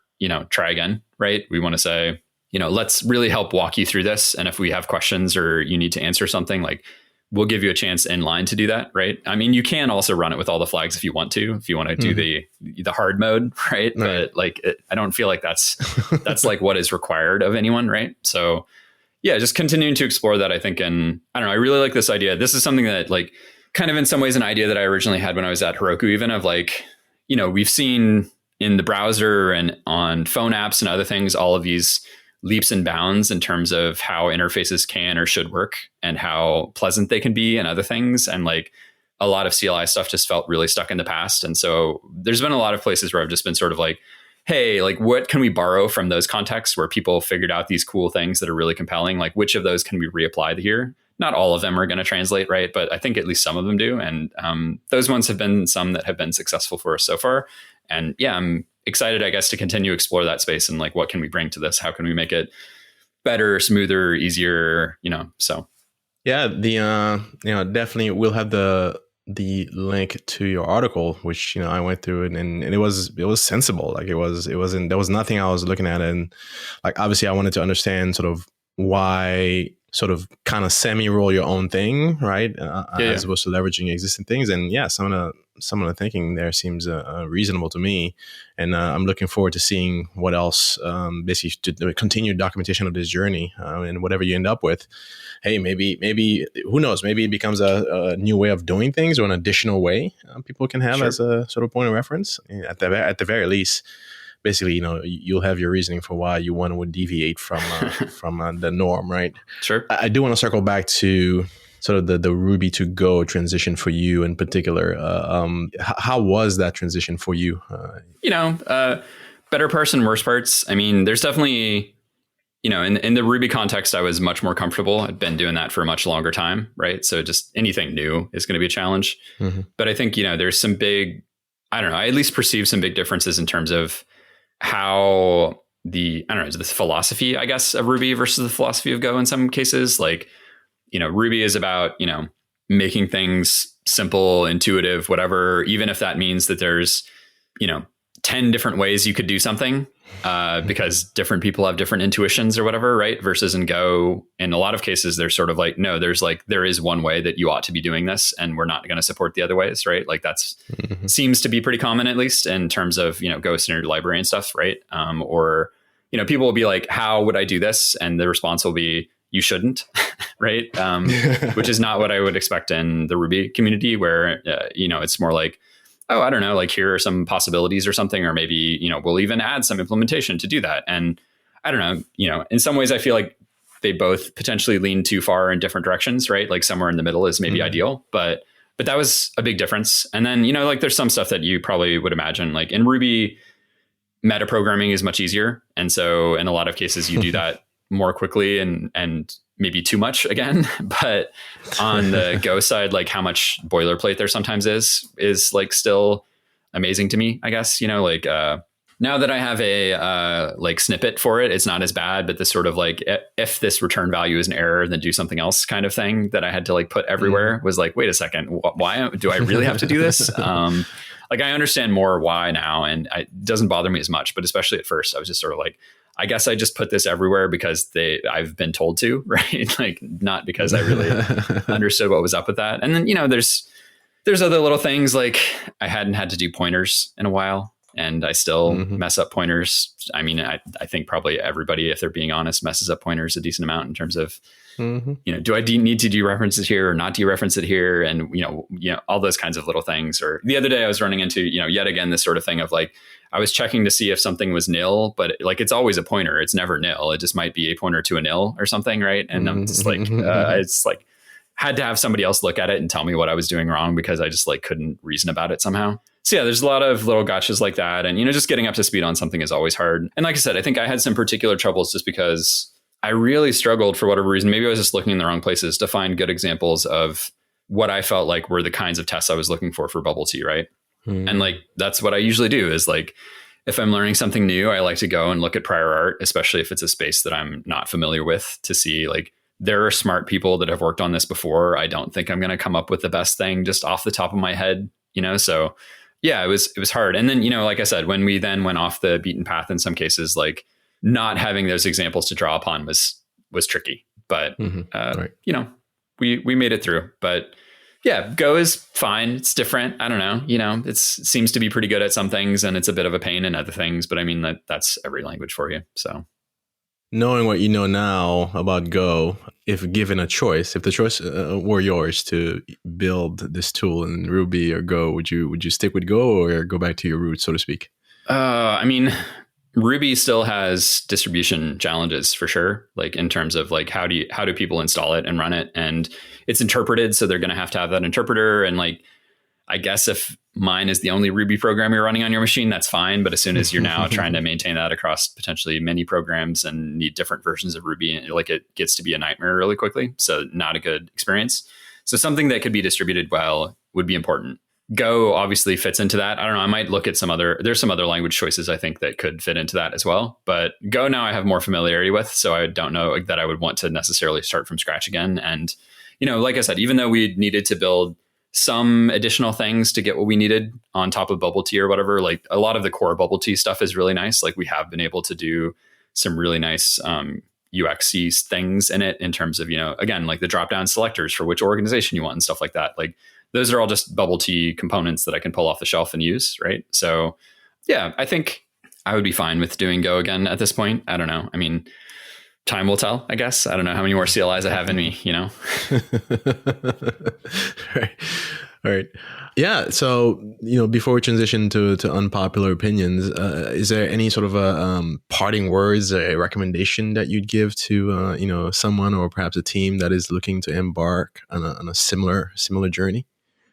try again, right? We want to say, let's really help walk you through this. And if we have questions or you need to answer something, like, we'll give you a chance in line to do that, right? I mean, you can also run it with all the flags if you want to do the hard mode, right? But like, I don't feel like that's like what is required of anyone, right? So yeah, just continuing to explore that, I think. And I don't know, I really like this idea. This is something that, like, kind of in some ways an idea that I originally had when I was at Heroku, even of like, we've seen in the browser and on phone apps and other things, all of these leaps and bounds in terms of how interfaces can or should work and how pleasant they can be and other things. And like a lot of CLI stuff just felt really stuck in the past. And so there's been a lot of places where I've just been sort of like, hey, like, what can we borrow from those contexts where people figured out these cool things that are really compelling? Like, which of those can we reapply here? Not all of them are going to translate, right? But I think at least some of them do. And those ones have been some that have been successful for us so far. And yeah, I'm excited, I guess, to continue to explore that space and like, what can we bring to this? How can we make it better, smoother, easier, so. Yeah, definitely we'll have the link to your article, which, I went through and it was sensible. Like there was nothing I was looking at. And like, obviously I wanted to understand sort of why sort of kind of semi-roll your own thing, right? As opposed to leveraging existing things. And yeah, some of the thinking there seems reasonable to me. And I'm looking forward to seeing what else, basically to continue documentation of this journey and whatever you end up with. Hey, maybe who knows? Maybe it becomes a new way of doing things or an additional way people can have as a sort of point of reference. At the very least, basically, you'll have your reasoning for why you want to deviate from the norm, right? Sure. I do want to circle back to sort of the Ruby to Go transition for you in particular. How was that transition for you? Better parts and worse parts. I mean, there's definitely, in the Ruby context, I was much more comfortable. I'd been doing that for a much longer time, right? So just anything new is going to be a challenge. Mm-hmm. But I think, there's some big, I don't know, I at least perceive some big differences in terms of how the philosophy, I guess, of Ruby versus the philosophy of Go in some cases. Like, Ruby is about, making things simple, intuitive, whatever, even if that means that there's, 10 different ways you could do something because different people have different intuitions or whatever, right? Versus in Go, in a lot of cases, they're sort of like, no, there is one way that you ought to be doing this and we're not going to support the other ways, right? Like that's seems to be pretty common, at least in terms of, Go standard library and stuff, right? Or, people will be like, how would I do this? And the response will be, you shouldn't, right? Which is not what I would expect in the Ruby community where, it's more like, oh, I don't know, like here are some possibilities or something, or maybe, we'll even add some implementation to do that. And I don't know, in some ways I feel like they both potentially lean too far in different directions, right? Like somewhere in the middle is maybe ideal, but that was a big difference. And then, like there's some stuff that you probably would imagine, like in Ruby, metaprogramming is much easier. And so in a lot of cases you do that more quickly and maybe too much again. But on the Go side, like how much boilerplate there sometimes is like still amazing to me, I guess, now that I have a like snippet for it, it's not as bad, but this sort of like, if this return value is an error, then do something else kind of thing that I had to like put everywhere was like, wait a second, why do I really have to do this? Like I understand more why now and it doesn't bother me as much, but especially at first I was just sort of like, I guess I just put this everywhere because I've been told to, right? Like not because I really understood what was up with that. And then, there's other little things like I hadn't had to do pointers in a while and I still mess up pointers. I mean, I think probably everybody, if they're being honest, messes up pointers a decent amount in terms of, do I need to dereference it here or not dereference it here? And, all those kinds of little things. Or the other day I was running into, yet again, this sort of thing of like, I was checking to see if something was nil, but like it's always a pointer. It's never nil. It just might be a pointer to a nil or something, right? And I'm just like, it's like had to have somebody else look at it and tell me what I was doing wrong because I just like couldn't reason about it somehow. So yeah, there's a lot of little gotchas like that, and just getting up to speed on something is always hard. And like I said, I think I had some particular troubles just because I really struggled for whatever reason. Maybe I was just looking in the wrong places to find good examples of what I felt like were the kinds of tests I was looking for bubble tea, right? And like, that's what I usually do is like, if I'm learning something new, I like to go and look at prior art, especially if it's a space that I'm not familiar with, to see like there are smart people that have worked on this before. I don't think I'm going to come up with the best thing just off the top of my head, so yeah, it was hard. And then, like I said, when we then went off the beaten path in some cases, like not having those examples to draw upon was tricky, but Right. we made it through. But yeah, Go is fine. It's different. I don't know. It seems to be pretty good at some things, and it's a bit of a pain in other things. But I mean, that's every language for you. So Knowing what you know now about Go, if given a choice, if the choice were yours to build this tool in Ruby or Go, would you stick with Go or go back to your roots, so to speak? I mean, Ruby still has distribution challenges for sure. Like in terms of like how do people install it and run it, and it's interpreted, so they're going to have that interpreter. And like, I guess if mine is the only Ruby program you're running on your machine, that's fine. But as soon as you're now trying to maintain that across potentially many programs and need different versions of Ruby, like it gets to be a nightmare really quickly. So not a good experience. So something that could be distributed well would be important. Go obviously fits into that. I don't know. I might look at there's some other language choices I think that could fit into that as well. But Go now I have more familiarity with, so I don't know that I would want to necessarily start from scratch again. And, like I said, even though we needed to build some additional things to get what we needed on top of Bubble Tea or whatever, like a lot of the core Bubble Tea stuff is really nice. Like we have been able to do some really nice UX-y things in it in terms of, again, like the drop-down selectors for which organization you want and stuff like that. Like those are all just Bubble Tea components that I can pull off the shelf and use, right? So yeah, I think I would be fine with doing Go again at this point. I don't know. I mean, time will tell, I guess. I don't know how many more CLIs I have in me, Right. All right. Yeah. So, before we transition to unpopular opinions, is there any sort of parting words, a recommendation that you'd give to, someone or perhaps a team that is looking to embark on a similar journey?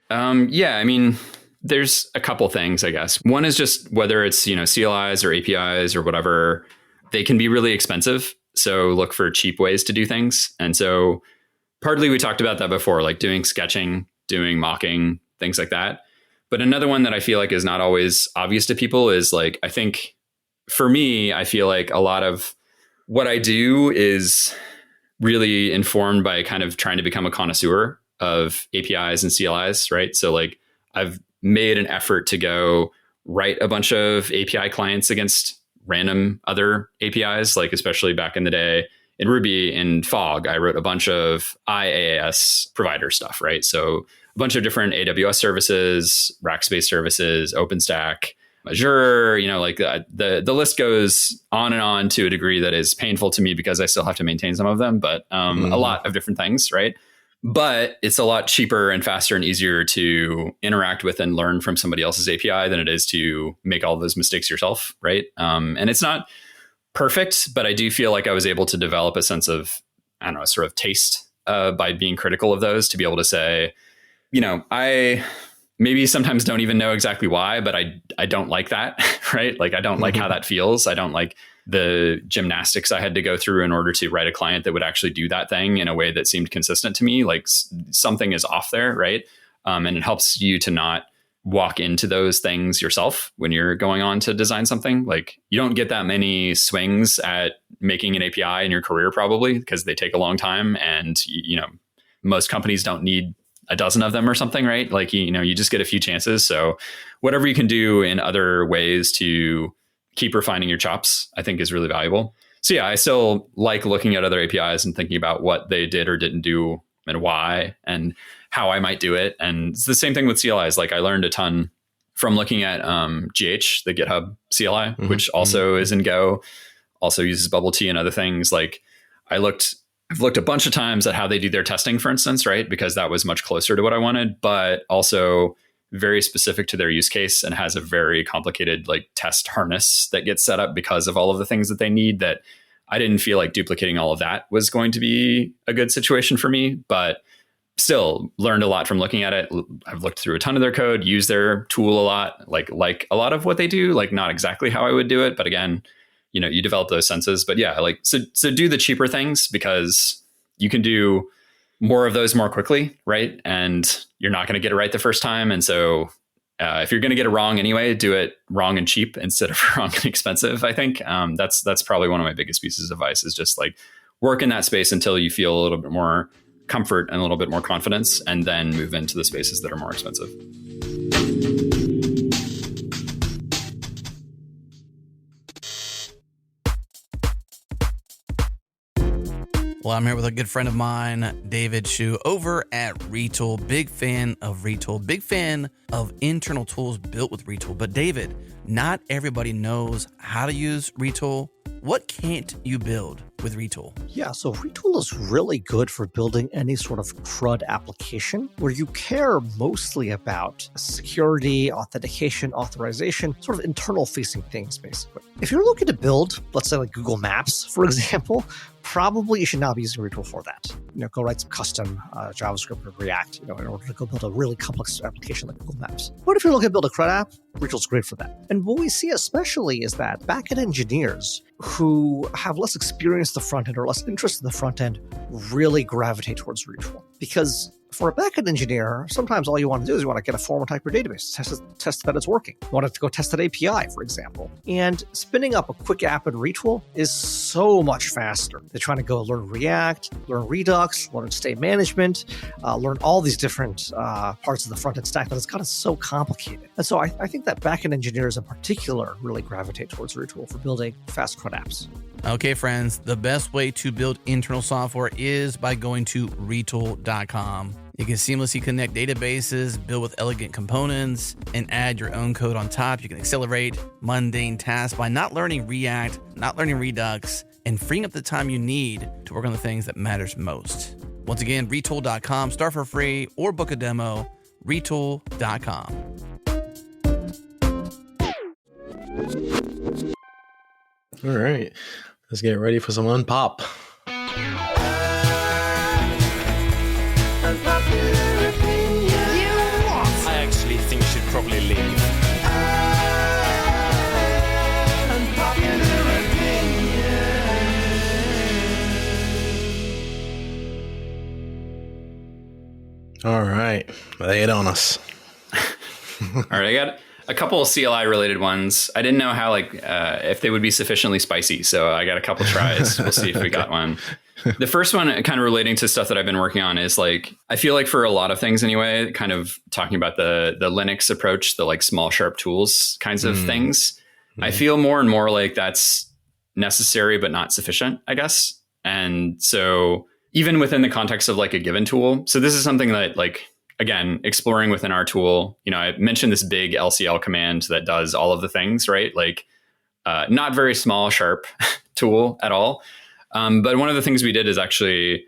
Yeah, I mean, there's a couple things, I guess. One is just whether it's, CLIs or APIs or whatever, they can be really expensive. So look for cheap ways to do things. And so partly we talked about that before, like doing sketching, doing mocking, things like that. But another one that I feel like is not always obvious to people is like, I think for me, I feel like a lot of what I do is really informed by kind of trying to become a connoisseur of APIs and CLIs, right? So like I've made an effort to go write a bunch of API clients against random other APIs, like especially back in the day in Ruby and Fog, I wrote a bunch of IaaS provider stuff, right? So a bunch of different AWS services, Rackspace services, OpenStack, Azure, like the list goes on and on to a degree that is painful to me because I still have to maintain some of them, but a lot of different things, right? But it's a lot cheaper and faster and easier to interact with and learn from somebody else's API than it is to make all those mistakes yourself, right? And it's not perfect, but I do feel like I was able to develop a sense of, I don't know, sort of taste by being critical of those, to be able to say, I maybe sometimes don't even know exactly why, but I don't like that, right? Like I don't like how that feels. I don't like the gymnastics I had to go through in order to write a client that would actually do that thing in a way that seemed consistent to me. Like something is off there, right? And it helps you to not walk into those things yourself when you're going on to design something. Like you don't get that many swings at making an API in your career, probably because they take a long time, and most companies don't need a dozen of them or something, right? Like you just get a few chances. So whatever you can do in other ways to keep refining your chops, I think is really valuable. So yeah, I still like looking at other APIs and thinking about what they did or didn't do and why and how I might do it. And it's the same thing with CLIs. Like I learned a ton from looking at GH, the GitHub CLI, which also is in Go, also uses Bubble Tea and other things. Like I've looked a bunch of times at how they do their testing, for instance, right? Because that was much closer to what I wanted, but also very specific to their use case and has a very complicated like test harness that gets set up because of all of the things that they need, that I didn't feel like duplicating all of that was going to be a good situation for me, but still learned a lot from looking at it. I've looked through a ton of their code, used their tool a lot, like a lot of what they do, like not exactly how I would do it, but again, you develop those senses. But yeah, like so do the cheaper things because you can do more of those more quickly, right? And you're not going to get it right the first time. And so If you're going to get it wrong anyway, do it wrong and cheap instead of wrong and expensive. I think that's probably one of my biggest pieces of advice is just like work in that space until you feel a little bit more comfort and a little bit more confidence, and then move into the spaces that are more expensive. Well, I'm here with a good friend of mine, David Shu, over at Retool. Big fan of Retool. Big fan of internal tools built with Retool. But David, not everybody knows how to use Retool. What can't you build with Retool? Yeah, so Retool is really good for building any sort of CRUD application where you care mostly about security, authentication, authorization, sort of internal facing things, basically. If you're looking to build, let's say like Google Maps, for example, probably you should not be using Retool for that. Go write some custom JavaScript or React, in order to go build a really complex application like Google Maps. But if you're looking to build a CRUD app, Retool's great for that. And what we see especially is that backend engineers who have less experience at the front end or less interest in the front end really gravitate towards Retool. Because for a backend engineer, sometimes all you want to do is you want to get a form and type your database, test that it's working. You want to go test that API, for example. And spinning up a quick app in Retool is so much faster. They're trying to go learn React, learn Redux, learn state management, learn all these different parts of the front end stack that it's gotten so complicated. And so I think that backend engineers in particular really gravitate towards Retool for building fast CRUD apps. Okay, friends, the best way to build internal software is by going to retool.com. You can seamlessly connect databases, build with elegant components, and add your own code on top. You can accelerate mundane tasks by not learning React, not learning Redux, and freeing up the time you need to work on the things that matters most. Once again, retool.com. Start for free or book a demo. Retool.com. All right, let's get ready for some unpop. I actually think you should probably leave. All right, lay it on us. All right, I got a couple of CLI related ones. I didn't know how if they would be sufficiently spicy, so I got a couple tries. We'll see if we got one. The first one, kind of relating to stuff that I've been working on, is I feel like for a lot of things anyway, kind of talking about the Linux approach, the small sharp tools kinds of things. I feel more and more like that's necessary but not sufficient, I guess. And so even within the context of a given tool, so this is something that again, exploring within our tool, I mentioned this big LCL command that does all of the things, right? Not very small, sharp tool at all. But one of the things we did is actually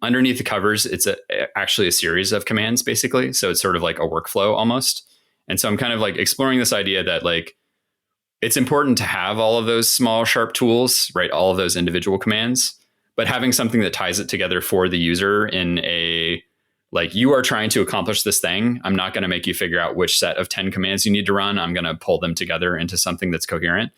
underneath the covers, it's actually a series of commands, basically. So it's sort of like a workflow almost. And so I'm kind of exploring this idea that it's important to have all of those small, sharp tools, right? All of those individual commands, but having something that ties it together for the user in a you are trying to accomplish this thing. I'm not going to make you figure out which set of 10 commands you need to run. I'm going to pull them together into something that's coherent.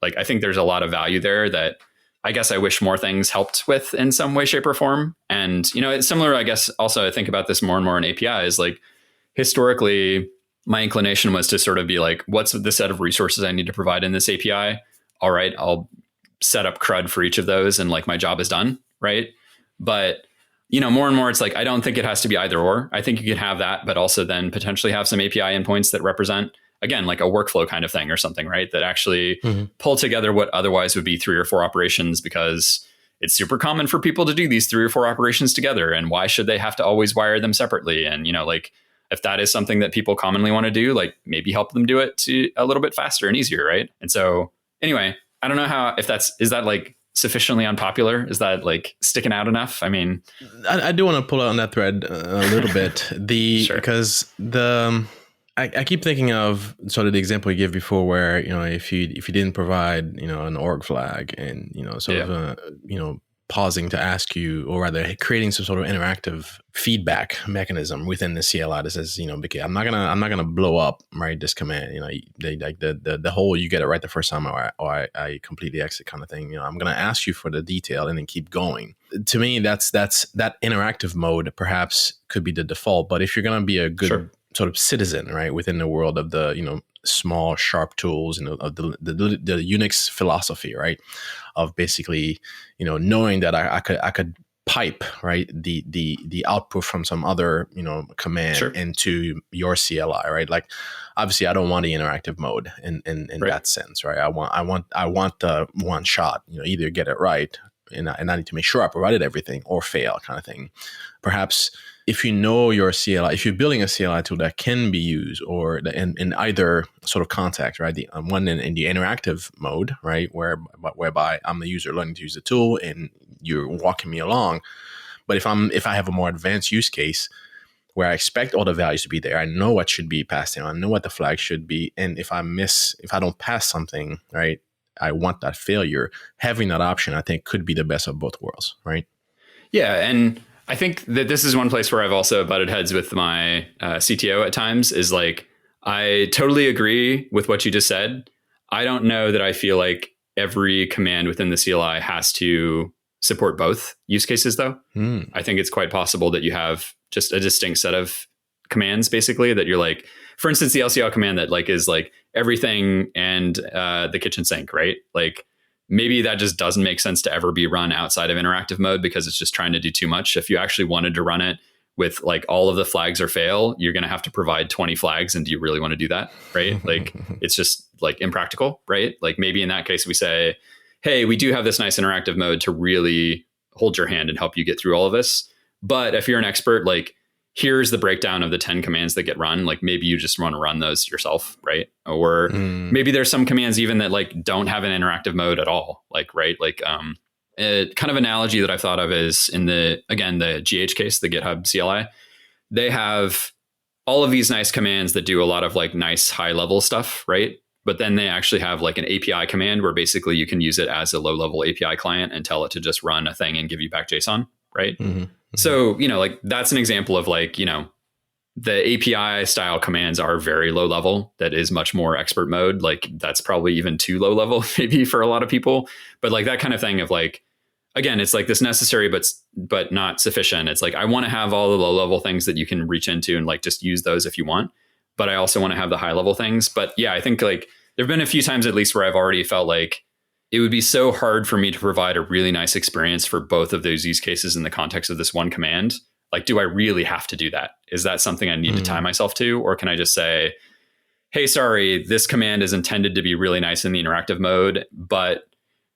I think there's a lot of value there that I guess I wish more things helped with in some way, shape, or form. And, it's similar, I guess, also I think about this more and more in APIs. Historically, my inclination was to sort of be what's the set of resources I need to provide in this API? All right, I'll set up CRUD for each of those and my job is done, right? But more and more, it's I don't think it has to be either or. I think you can have that, but also then potentially have some API endpoints that represent, again, a workflow kind of thing or something, right? That actually pull together what otherwise would be 3 or 4 operations, because it's super common for people to do these 3 or 4 operations together. And why should they have to always wire them separately? And, if that is something that people commonly want to do, maybe help them do it a little bit faster and easier, right? And so anyway, I don't know is that sufficiently unpopular? Is that sticking out enough? I mean, I do want to pull out on that thread a little bit. Sure. Because I keep thinking of sort of the example you gave before, where if you didn't provide an org flag and pausing to ask you, or rather creating some sort of interactive feedback mechanism within the CLI that says, okay, I'm not gonna blow up, right, this command, the whole you get it right the first time, or I completely exit kind of thing. I'm gonna ask you for the detail and then keep going. To me, that's that interactive mode perhaps could be the default. But if you're gonna be a good sort of citizen, right, within the world of the, small, sharp tools, of the Unix philosophy, right, of basically, knowing that I could pipe, right, the output from some other, command Sure. into your CLI, right? Like, obviously, I don't want the interactive mode in Right. that sense, right? I want the one shot, either get it right, and I need to make sure I provided everything, or fail, kind of thing. Perhaps if you know your CLI, if you're building a CLI tool that can be used or in either sort of context, right? The one in the interactive mode, right, whereby I'm the user learning to use the tool and you're walking me along. But if I have a more advanced use case where I expect all the values to be there, I know what should be passed in, I know what the flag should be, and if I don't pass something, right, I want that failure. Having that option, I think, could be the best of both worlds, right? Yeah, and I think that this is one place where I've also butted heads with my CTO at times, is like, I totally agree with what you just said. I don't know that I feel like every command within the CLI has to support both use cases, though. I think it's quite possible that you have just a distinct set of commands, basically, that you're like, for instance, the LCL command that like is like everything and the kitchen sink, right? Like, maybe that just doesn't make sense to ever be run outside of interactive mode because it's just trying to do too much. If you actually wanted to run it with like all of the flags or fail, you're going to have to provide 20 flags. And do you really want to do that? Right? Like, it's just like impractical, right? Like, maybe in that case, we say, hey, we do have this nice interactive mode to really hold your hand and help you get through all of this. But if you're an expert, like, here's the breakdown of the 10 commands that get run. Like, maybe you just want to run those yourself, right? Or maybe there's some commands even that like don't have an interactive mode at all. Like, right? Like, a kind of analogy that I've thought of is in the GH case, the GitHub CLI, they have all of these nice commands that do a lot of like nice high level stuff, right? But then they actually have like an API command where basically you can use it as a low level API client and tell it to just run a thing and give you back JSON, right? So, like, that's an example of like, the API style commands are very low level. That is much more expert mode. Like, that's probably even too low level maybe for a lot of people. But like that kind of thing of like, again, it's like this necessary but not sufficient. It's like, I want to have all the low level things that you can reach into and like just use those if you want. But I also want to have the high level things. But yeah, I think like there've been a few times at least where I've already felt like it would be so hard for me to provide a really nice experience for both of those use cases in the context of this one command. Like, do I really have to do that? Is that something I need to tie myself to? Or can I just say, hey, sorry, this command is intended to be really nice in the interactive mode, but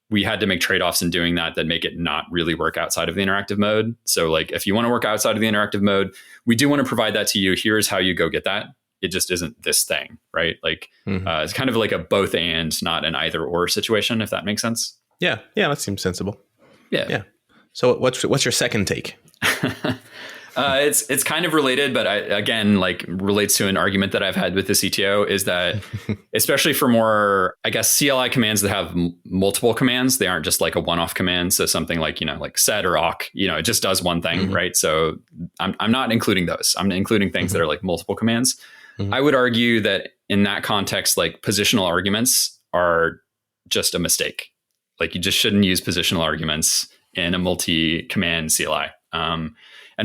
we had to make trade-offs in doing that make it not really work outside of the interactive mode. So like, if you want to work outside of the interactive mode, we do want to provide that to you. Here's how you go get that. It just isn't this thing, right? Like, it's kind of like a both and, not an either or situation, if that makes sense. Yeah, that seems sensible. Yeah. So what's your second take? It's kind of related, but again, like, relates to an argument that I've had with the CTO, is that especially for more, I guess, CLI commands that have multiple commands, they aren't just like a one-off command. So something like, like set or awk, it just does one thing, right? So I'm not including those. I'm including things that are like multiple commands. I would argue that in that context, like, positional arguments are just a mistake. Like, you just shouldn't use positional arguments in a multi-command CLI. And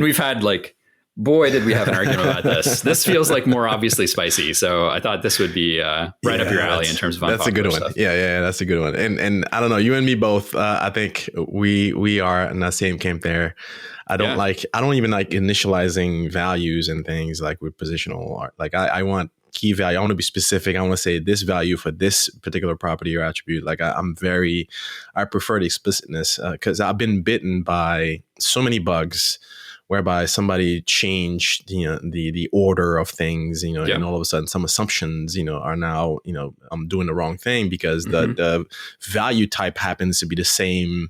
we've had like, boy, did we have an argument about this. This feels like more obviously spicy. So I thought this would be right up your alley in terms of unpopular That's a good one. stuff. Yeah, that's a good one. And I don't know, you and me both. I think we are in the same camp there. I don't even like initializing values and things like with positional. Like, I want key value. I want to be specific. I want to say this value for this particular property or attribute. Like, I prefer the explicitness because I've been bitten by so many bugs whereby somebody changed, the order of things, and all of a sudden some assumptions, are now, I'm doing the wrong thing because the value type happens to be the same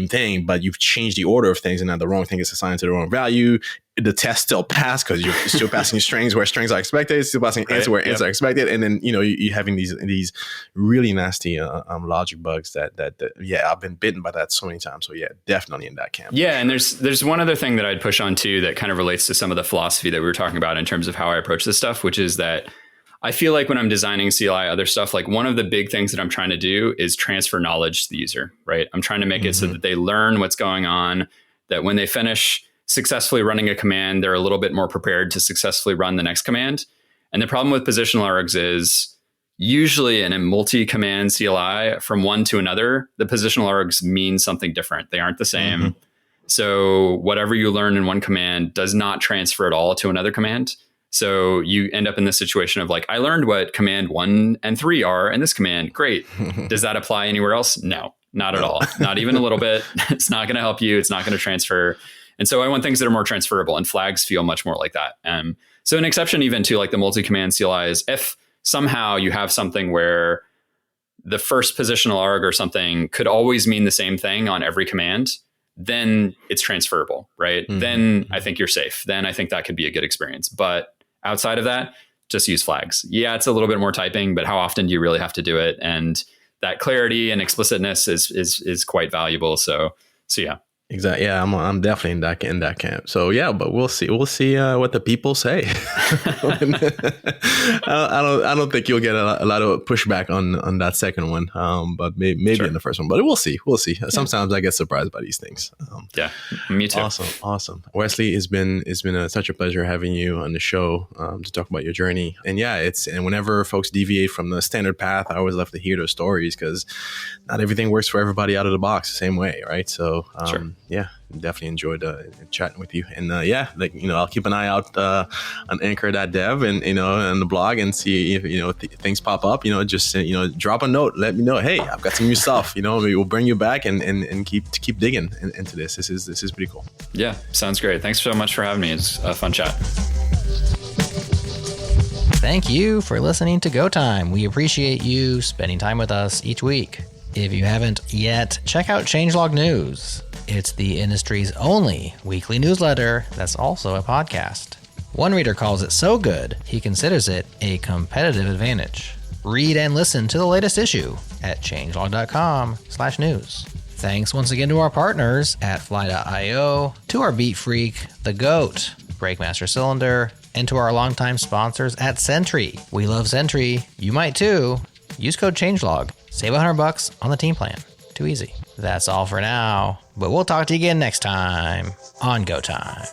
thing, but you've changed the order of things and now the wrong thing is assigned to the wrong value. The test still passed because you're still passing strings where strings are expected, still passing answer where answer are expected, and then you're having these really nasty logic bugs that I've been bitten by that so many times. So yeah, definitely in that camp. Yeah, and there's one other thing that I'd push on too that kind of relates to some of the philosophy that we were talking about in terms of how I approach this stuff, which is that I feel like when I'm designing CLI other stuff, like, one of the big things that I'm trying to do is transfer knowledge to the user, right? I'm trying to make it so that they learn what's going on, that when they finish, successfully running a command, they're a little bit more prepared to successfully run the next command. And the problem with positional args is usually in a multi-command CLI from one to another, the positional args mean something different. They aren't the same. Mm-hmm. So whatever you learn in one command does not transfer at all to another command. So you end up in this situation of like, I learned what command 1 and 3 are in this command. Great. Does that apply anywhere else? No, not at all. Not even a little bit. It's not going to help you. It's not going to transfer. And so I want things that are more transferable, and flags feel much more like that. So an exception even to like the multi-command CLI is if somehow you have something where the first positional arg or something could always mean the same thing on every command, then it's transferable, right? Mm-hmm. Then I think you're safe. Then I think that could be a good experience. But outside of that, just use flags. Yeah, it's a little bit more typing, but how often do you really have to do it? And that clarity and explicitness is quite valuable. So yeah. Exactly. Yeah, I'm definitely in that camp. So yeah, but we'll see what the people say. I don't think you'll get a lot of pushback on that second one. But maybe sure. In the first one. But we'll see. Sometimes I get surprised by these things. Yeah, me too. Awesome. Wesley, it's been such a pleasure having you on the show to talk about your journey. And yeah, and whenever folks deviate from the standard path, I always love to hear those stories because not everything works for everybody out of the box the same way, right? So. Sure. Yeah, definitely enjoyed chatting with you. And I'll keep an eye out on anchor.dev and, on the blog and see if, things pop up, just, drop a note. Let me know, hey, I've got some new stuff, maybe we'll bring you back and keep digging into this. This is pretty cool. Yeah, sounds great. Thanks so much for having me. It's a fun chat. Thank you for listening to Go Time. We appreciate you spending time with us each week. If you haven't yet, check out Changelog News. It's the industry's only weekly newsletter that's also a podcast. One reader calls it so good, he considers it a competitive advantage. Read and listen to the latest issue at changelog.com/news. Thanks once again to our partners at Fly.io, to our beat freak, the GOAT, Breakmaster Cylinder, and to our longtime sponsors at Sentry. We love Sentry. You might too. Use code Changelog. Save $100 on the team plan. Too easy. That's all for now, but we'll talk to you again next time on Go Time.